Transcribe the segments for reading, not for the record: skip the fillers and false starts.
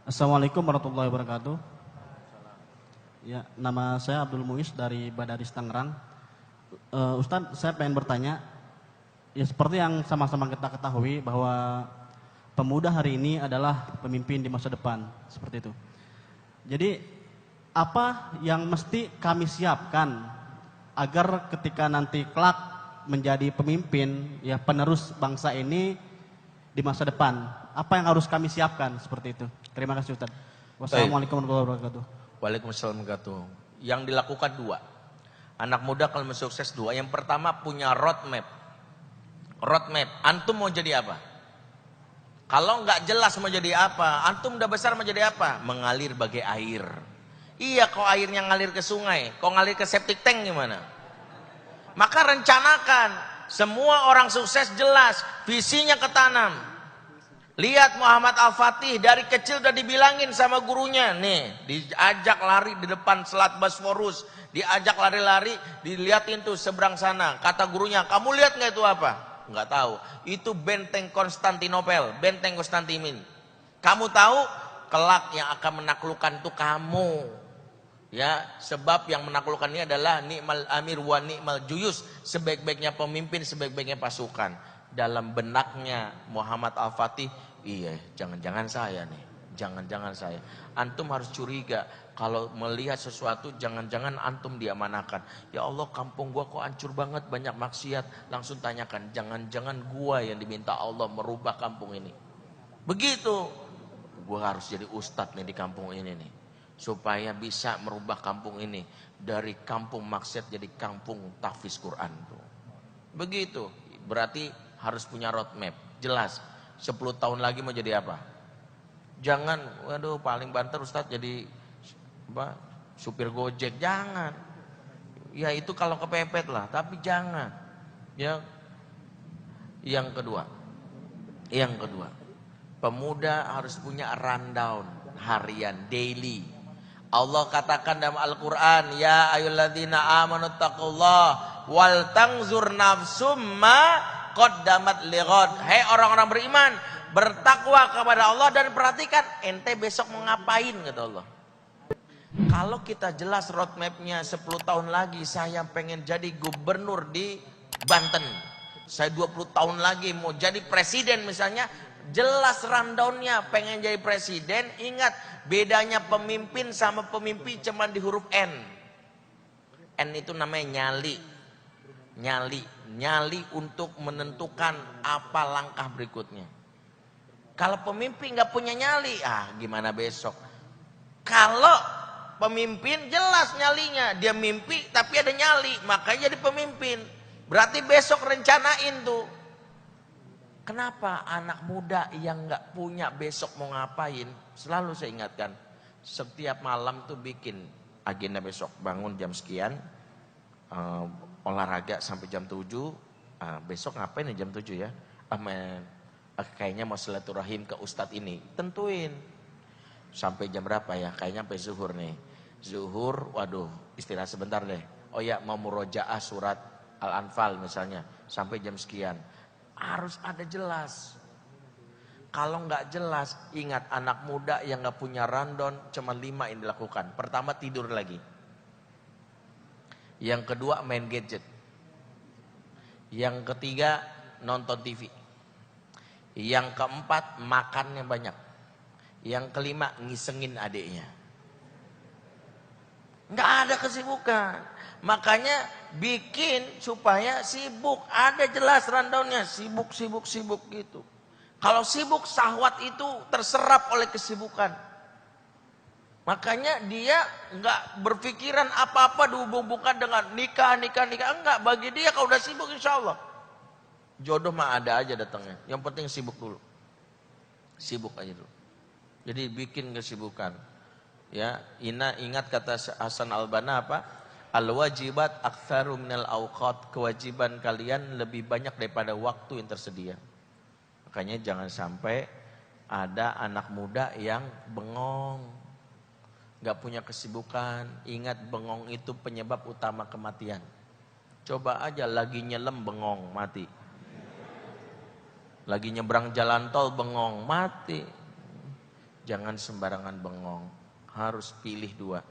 Assalamualaikum warahmatullahi wabarakatuh. Ya, nama saya Abdul Muiz dari Badaris Tangerang. Ustadz, saya pengen bertanya, ya seperti yang sama-sama kita ketahui bahwa pemuda hari ini adalah pemimpin di masa depan, seperti itu. Jadi, apa yang mesti kami siapkan agar ketika nanti kelak menjadi pemimpin, ya penerus bangsa ini di masa depan, apa yang harus kami siapkan seperti itu? Terima kasih Ustaz. Wassalamualaikum warahmatullahi wabarakatuh. Waalaikumsalam warahmatullahi wabarakatuh. Yang dilakukan dua. Anak muda kalau mau sukses dua. Yang pertama punya roadmap. Roadmap. Antum mau jadi apa? Kalau nggak jelas mau jadi apa, antum udah besar mau jadi apa? Mengalir bagai air. Iya, kok airnya ngalir ke sungai, kok ngalir ke septic tank gimana? Maka rencanakan. Semua orang sukses jelas, visinya ketanam. Lihat Muhammad Al-Fatih dari kecil udah dibilangin sama gurunya, nih diajak lari di depan Selat Bosforus, diajak lari-lari, dilihatin tuh seberang sana. Kata gurunya, kamu lihat nggak itu apa? Nggak tahu. Itu benteng Konstantinopel, benteng Konstantin. Kamu tahu kelak yang akan menaklukkan itu kamu. Ya, sebab yang menaklukkan ini adalah ni'mal amir wa ni'mal juyus, sebaik-baiknya pemimpin, sebaik-baiknya pasukan. Dalam benaknya Muhammad Al-Fatih, iya, jangan-jangan saya nih, jangan-jangan saya. Antum harus curiga kalau melihat sesuatu, jangan-jangan antum diamanahkan. Ya Allah, kampung gua kok hancur banget, banyak maksiat. Langsung tanyakan, jangan-jangan gua yang diminta Allah merubah kampung ini. Begitu, gua harus jadi ustadz nih di kampung ini nih, supaya bisa merubah kampung ini dari kampung maksiat jadi kampung tahfiz Quran tuh. Begitu, berarti harus punya roadmap, jelas. 10 tahun lagi mau jadi apa? Jangan, waduh paling banter Ustadz jadi apa, supir gojek, jangan. Ya itu kalau kepepet lah, tapi jangan. Ya, yang kedua, pemuda harus punya rundown harian, daily. Allah katakan dalam Al-Quran, ya ayyuhalladzina amanu taqullah wal tangzur nafsum ma qaddamat lighad. Hei orang-orang beriman, bertakwa kepada Allah dan perhatikan ente besok mau ngapain, kata Allah. Kalau kita jelas roadmapnya, 10 tahun lagi saya pengen jadi gubernur di Banten, saya 20 tahun lagi mau jadi presiden misalnya, jelas rundownnya. Pengen jadi presiden, ingat bedanya pemimpin sama pemimpi cuma di huruf N. N itu namanya nyali untuk menentukan apa langkah berikutnya. Kalau pemimpin nggak punya nyali, gimana besok? Kalau pemimpin jelas nyalinya, dia mimpi tapi ada nyali, makanya jadi pemimpin. Berarti besok rencanain tuh. Kenapa anak muda yang nggak punya besok mau ngapain? Selalu saya ingatkan, setiap malam tuh bikin agenda besok. Bangun jam sekian, olahraga sampai jam 7. Besok ngapain ya jam 7 ya? Kayaknya mau silaturahim ke ustadz ini. Tentuin. Sampai jam berapa ya? Kayaknya sampai zuhur nih. Zuhur, waduh istirahat sebentar deh. Oh ya, mau murojaah surat Al-Anfal misalnya. Sampai jam sekian. Harus ada jelas. Kalau nggak jelas, ingat anak muda yang nggak punya rundown cuma 5 yang dilakukan. Pertama, tidur lagi. Yang kedua, main gadget. Yang ketiga, nonton TV. Yang keempat, makan yang banyak. Yang kelima, ngisengin adiknya. Nggak ada kesibukan. Makanya bikin supaya sibuk, ada jelas rundownnya, sibuk gitu. Kalau sibuk, syahwat itu terserap oleh kesibukan. Makanya dia nggak berpikiran apa-apa dihubung-hubungkan dengan nikah. Enggak, bagi dia kalau udah sibuk insya Allah jodoh mah ada aja datangnya. Yang penting sibuk dulu, sibuk aja dulu. Jadi bikin kesibukan. Ya, ingat kata Hasan Al-Banna apa? Al-wajibat aktsaru minal awqat, kewajiban kalian lebih banyak daripada waktu yang tersedia. Makanya jangan sampai ada anak muda yang bengong, gak punya kesibukan. Ingat, bengong itu penyebab utama kematian. Coba aja lagi nyelam bengong, mati. Lagi nyebrang jalan tol bengong, mati. Jangan sembarangan bengong. Harus pilih dua.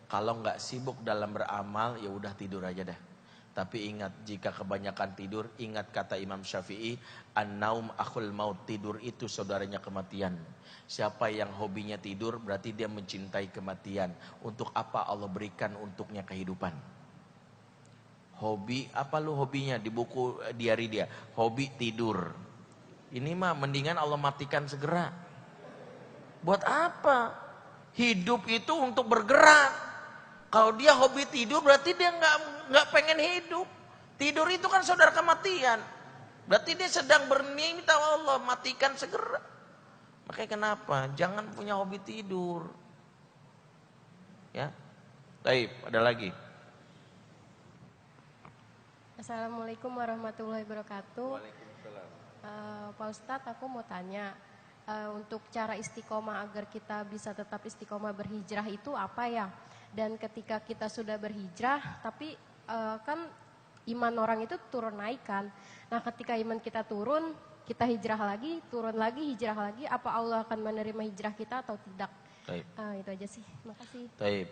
Kalau nggak sibuk dalam beramal, ya udah tidur aja dah. Tapi ingat, jika kebanyakan tidur, ingat kata Imam Syafi'i, an-naum akhul maut, tidur itu saudaranya kematian. Siapa yang hobinya tidur, berarti dia mencintai kematian. Untuk apa Allah berikan untuknya kehidupan? Hobi, apa lu hobinya? Di buku diari dia, hobi tidur. Ini mah mendingan Allah matikan segera. Buat apa? Hidup itu untuk bergerak. Kalau dia hobi tidur berarti dia nggak pengen hidup. Tidur itu kan saudara kematian. Berarti dia sedang berminta Allah matikan segera. Makanya kenapa? Jangan punya hobi tidur. Ya. Baik, ada lagi. Assalamualaikum warahmatullahi wabarakatuh. Waalaikumsalam. Pak Ustadz, aku mau tanya, untuk cara istiqomah agar kita bisa tetap istiqomah berhijrah itu apa ya? Dan ketika kita sudah berhijrah, tapi kan iman orang itu turun naik kan. Nah ketika iman kita turun, kita hijrah lagi, turun lagi, hijrah lagi, apa Allah akan menerima hijrah kita atau tidak? Baik. Itu aja sih, makasih. Baik.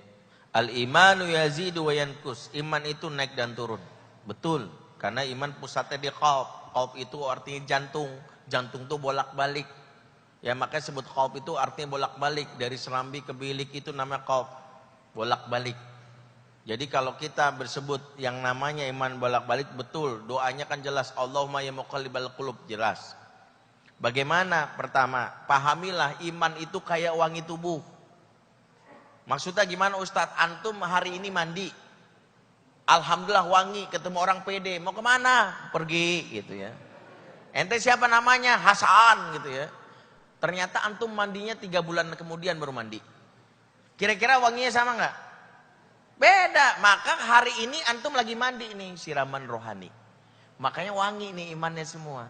Al-imanu yazidu wa yankus. Iman itu naik dan turun. Betul. Karena iman pusatnya di qalb. Qalb itu artinya jantung. Jantung itu bolak-balik. Ya makanya sebut qalb itu artinya bolak-balik. Dari serambi ke bilik itu namanya qalb. Bolak-balik. Jadi kalau kita bersebut yang namanya iman bolak-balik, betul. Doanya kan jelas. Allahumma ya muqallibal qulub, jelas. Bagaimana? Pertama, pahamilah iman itu kayak wangi tubuh. Maksudnya gimana Ustadz? Antum hari ini mandi. Alhamdulillah wangi, ketemu orang pede. Mau kemana? Pergi gitu ya. Ente siapa namanya? Hasan gitu ya. Ternyata antum mandinya 3 bulan kemudian baru mandi. Kira-kira wanginya sama nggak? Beda. Maka hari ini antum lagi mandi nih, siraman rohani. Makanya wangi nih imannya semua.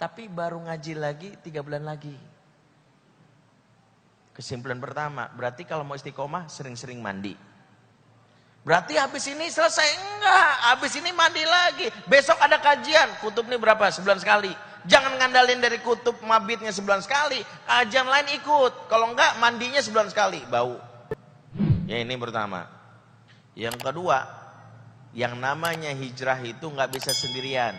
Tapi baru ngaji lagi 3 bulan lagi. Kesimpulan pertama, berarti kalau mau istiqomah sering-sering mandi. Berarti habis ini selesai? Enggak, habis ini mandi lagi. Besok ada kajian, kutub ini berapa? Sebulan sekali. Jangan ngandalin dari kutub mabitnya sebulan sekali. Kajian lain ikut. Kalau enggak mandinya sebulan sekali, bau. Ya ini pertama. Yang kedua, yang namanya hijrah itu nggak bisa sendirian.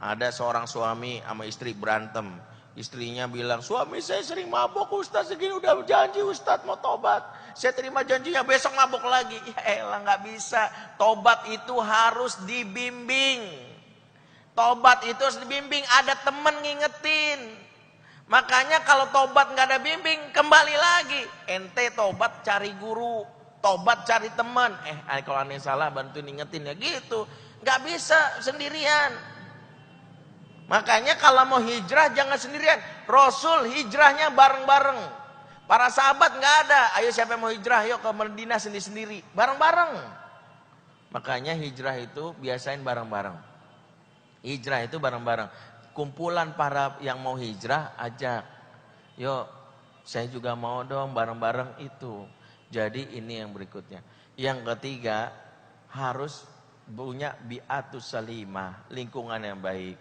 Ada seorang suami sama istri berantem. Istrinya bilang, suami saya sering mabok Ustaz, segini udah janji Ustaz mau tobat. Saya terima janjinya, besok mabok lagi. Ya elah nggak bisa. Tobat itu harus dibimbing. Tobat itu harus dibimbing, ada temen ngingetin. Makanya kalau tobat nggak ada bimbing, kembali lagi. Ente tobat cari guru, tobat cari teman. Kalau aneh salah bantuin ingetin ya gitu. Nggak bisa sendirian. Makanya kalau mau hijrah jangan sendirian. Rasul hijrahnya bareng-bareng. Para sahabat nggak ada. Ayo siapa yang mau hijrah? Yuk ke Madinah sendiri-sendiri. Bareng-bareng. Makanya hijrah itu biasain bareng-bareng. Hijrah itu bareng-bareng. Kumpulan para yang mau hijrah ajak. Yuk, saya juga mau dong bareng-bareng itu. Jadi ini yang berikutnya. Yang ketiga, harus punya bi'atus salimah, lingkungan yang baik.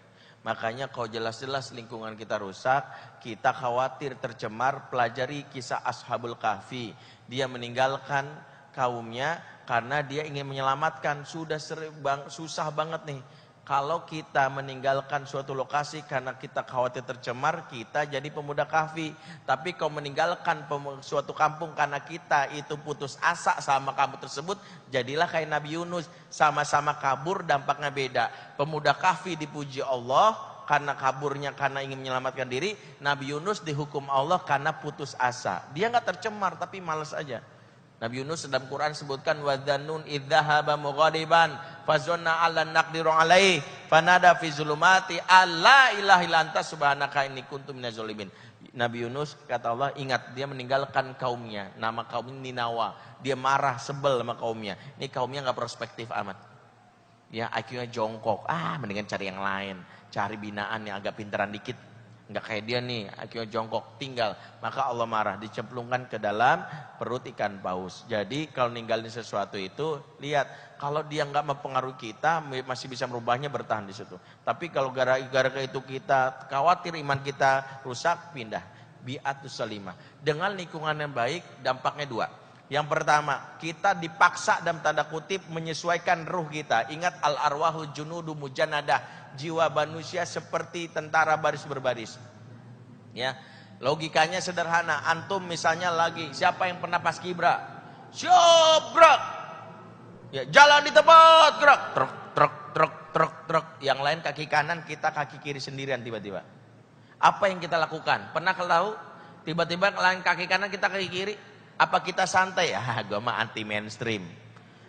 Makanya kalau jelas-jelas lingkungan kita rusak, kita khawatir tercemar, pelajari kisah Ashabul Kahfi. Dia meninggalkan kaumnya karena dia ingin menyelamatkan. Sudah susah banget nih. Kalau kita meninggalkan suatu lokasi karena kita khawatir tercemar, kita jadi pemuda kahfi. Tapi kalau meninggalkan suatu kampung karena kita itu putus asa sama kampung tersebut, jadilah kayak Nabi Yunus. Sama-sama kabur, dampaknya beda. Pemuda kahfi dipuji Allah karena kaburnya, karena ingin menyelamatkan diri. Nabi Yunus dihukum Allah karena putus asa. Dia nggak tercemar tapi malas aja. Nabi Yunus dalam Quran sebutkan wadzannun idzahaba mughadiban fazanna allan naqdiru alaihi fanada fi zulumati alla ilaha illa anta subhanaka inni kuntu minaz zalimin. Nabi Yunus kata Allah ingat dia meninggalkan kaumnya, nama kaumnya Ninawa. Dia marah, sebel sama kaumnya. Ini kaumnya enggak prospektif amat. Ya IQ-nya jongkok. Mendingan cari yang lain, cari binaan yang agak pintaran dikit. Enggak kayak dia nih, IQ-nya jongkok, tinggal. Maka Allah marah, dicemplungkan ke dalam perut ikan paus. Jadi kalau ninggalin sesuatu itu, lihat. Kalau dia enggak mempengaruhi kita, masih bisa merubahnya, bertahan di situ. Tapi kalau gara-gara itu kita khawatir iman kita rusak, pindah. bi'atus salimah. Dengan lingkungan yang baik dampaknya dua. Yang pertama, kita dipaksa dalam tanda kutip menyesuaikan ruh kita. Ingat al-arwahu junudu mujanadah, jiwa manusia seperti tentara baris berbaris. Ya, logikanya sederhana. Antum misalnya lagi, siapa yang pernah paskibra? Siap, gerak. Ya, jalan di tempat, gerak. Truk, truk, truk, truk, truk. Yang lain kaki kanan, kita kaki kiri sendirian tiba-tiba. Apa yang kita lakukan? Pernah tahu? Tiba-tiba lain kaki kanan, kita kaki kiri. Apa kita santai? Ah, gue mah anti mainstream.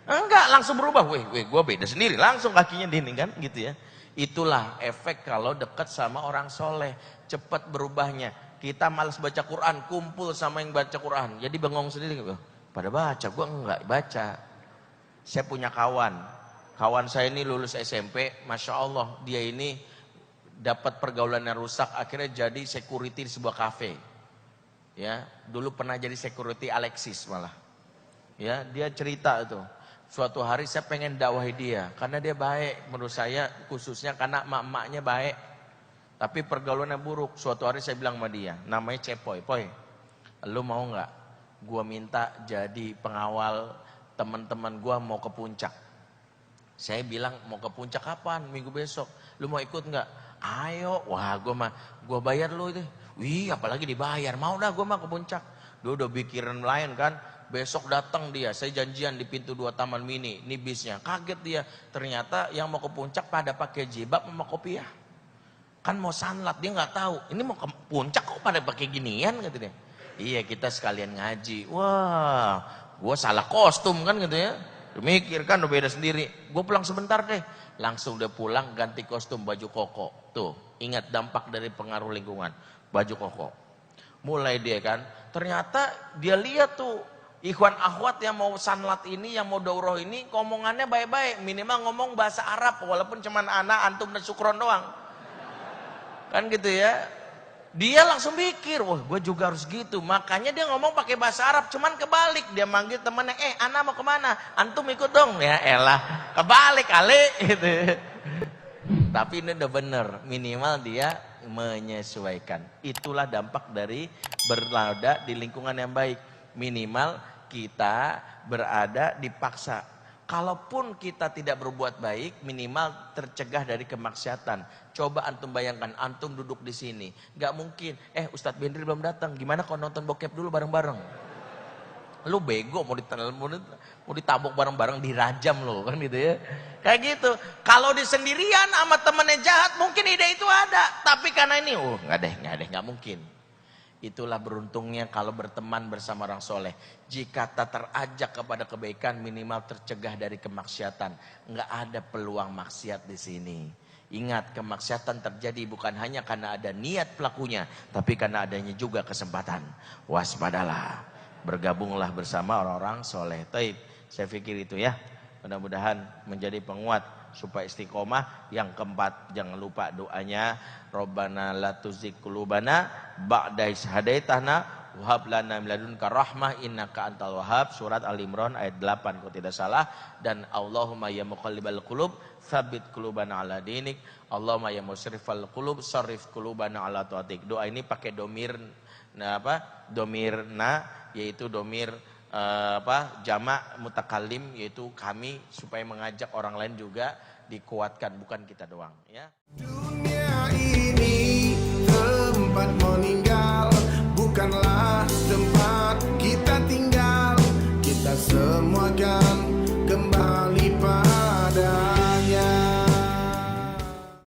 Enggak, langsung berubah. Weh, gue beda sendiri. Langsung kakinya dini kan, gitu ya. Itulah efek kalau dekat sama orang soleh. Cepat berubahnya. Kita malas baca Quran, kumpul sama yang baca Quran. Jadi bengong sendiri. Pada baca, gue enggak baca. Saya punya kawan saya ini lulus SMP, Masya Allah, dia ini dapat pergaulan yang rusak, akhirnya jadi security di sebuah kafe. Ya, dulu pernah jadi security Alexis malah. Ya, dia cerita itu. Suatu hari saya pengen dakwahi dia, karena dia baik menurut saya, khususnya karena emak-emaknya baik. Tapi pergaulannya buruk. Suatu hari saya bilang sama dia, namanya Cepoy, Poy, lu mau nggak? Gua minta jadi pengawal teman-teman gua mau ke puncak. Saya bilang mau ke puncak kapan? Minggu besok. Lu mau ikut nggak? Ayo. Wah, gua bayar lu itu. Wih, apalagi dibayar. Mau dah gua mah ke puncak. Dia udah pikiran lain kan. Besok datang dia, saya janjian di pintu 2 Taman Mini. Ini bisnya. Kaget dia. Ternyata yang mau ke puncak pada pakai jilbab sama kopiah. Kan mau sanlat, dia nggak tahu. Ini mau ke puncak kok pada pakai ginian gitu dia. Iya, kita sekalian ngaji. Wah, gue salah kostum kan gitu ya. Mikir kan udah beda sendiri. Gue pulang sebentar deh. Langsung dia pulang ganti kostum baju koko. Tuh, ingat dampak dari pengaruh lingkungan. Baju koko. Mulai dia kan. Ternyata dia lihat tuh. Ikhwan akhwat yang mau sanlat ini, yang mau daurah ini. Ngomongannya baik-baik. Minimal ngomong bahasa Arab. Walaupun cuman anak, antum dan sukron doang. Kan gitu ya. Dia langsung mikir, wah gue juga harus gitu. Makanya dia ngomong pakai bahasa Arab, cuman kebalik. Dia manggil temennya, Ana mau kemana? Antum ikut dong. Ya elah, kebalik kali. Gitu. Tapi ini udah bener, minimal dia menyesuaikan. Itulah dampak dari berada di lingkungan yang baik. Minimal kita berada dipaksa. Kalaupun kita tidak berbuat baik, minimal tercegah dari kemaksiatan. Coba antum bayangkan, antum duduk di sini, nggak mungkin. Ustadz Bendri belum datang, gimana kalau nonton bokep dulu bareng-bareng? Lu bego, mau ditabok bareng-bareng, dirajam lo kan gitu ya. Kayak gitu. Kalau di sendirian sama temennya jahat, mungkin ide itu ada. Tapi karena ini, nggak mungkin. Itulah beruntungnya kalau berteman bersama orang soleh. Jika tak terajak kepada kebaikan, minimal tercegah dari kemaksiatan. Nggak ada peluang maksiat di sini. Ingat, kemaksiatan terjadi bukan hanya karena ada niat pelakunya, tapi karena adanya juga kesempatan. Waspadalah, bergabunglah bersama orang-orang soleh. Taib, saya pikir itu ya. Mudah-mudahan menjadi penguat supaya istiqomah. Yang keempat, jangan lupa doanya. Rabbana la tuzigh qulubana ba'da idh hadaitana wa hab lana min ladunka rahmah innaka antal wahhab. Surat Al-Imran ayat 8 kalau tidak salah. Dan Allahumma ya muqallibal qulub tsabbit qulubana ala dinik. Allahumma ya musrifal qulub sarrif qulubana ala taatik. Doa ini pakai domir domirna, yaitu domir jamak mutakallim, yaitu kami, supaya mengajak orang lain juga dikuatkan, bukan kita doang ya. Dunia ini tempat meninggal, bukanlah